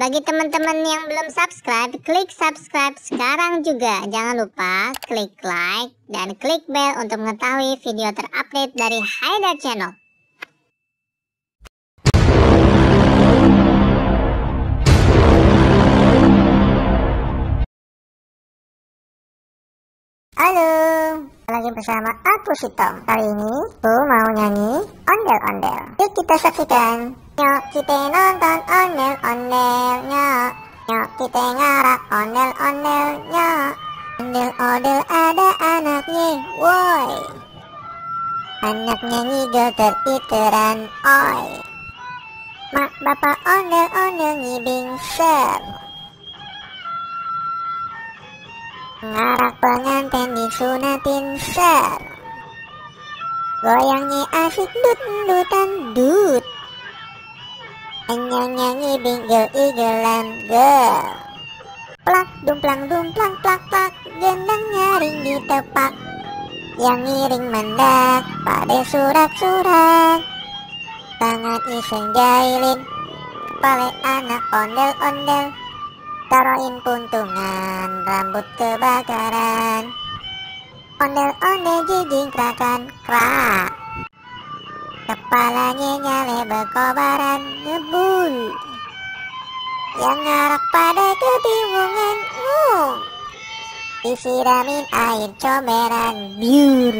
Bagi teman-teman yang belum subscribe, klik subscribe sekarang juga. Jangan lupa klik like dan klik bell untuk mengetahui video terupdate dari Haidar Channel. Halo, lagi bersama aku si Tom. Kali ini aku mau nyanyi ondel-ondel. Yuk kita saksikan. Nyok kita nonton ondel-ondelnya. Nyok kita ngarak ondel-ondelnya. Ondel-ondel ada anaknya, woi. Anaknya ngigel ter-iteran, oi. Mak bapak ondel-ondel ngibing ser. Ngarak pengantin disunatin ser. Goyangnya asik dut-dutan dut. Nyanyi bingel igelan gel. Plak dumplang dumplang plak plak. Gendangnya ring ditepak. Yang ngiring mendak pada surak-surak. Tangan iseng jailin kepala anak ondel-ondel. Taruhin puntungan, rambut kebakaran. Ondel-ondel jijing krakan krak. Kepalanya nyale berkobaran ngebul. Yang ngarak pada kebingungan Disiramin air comberan biur.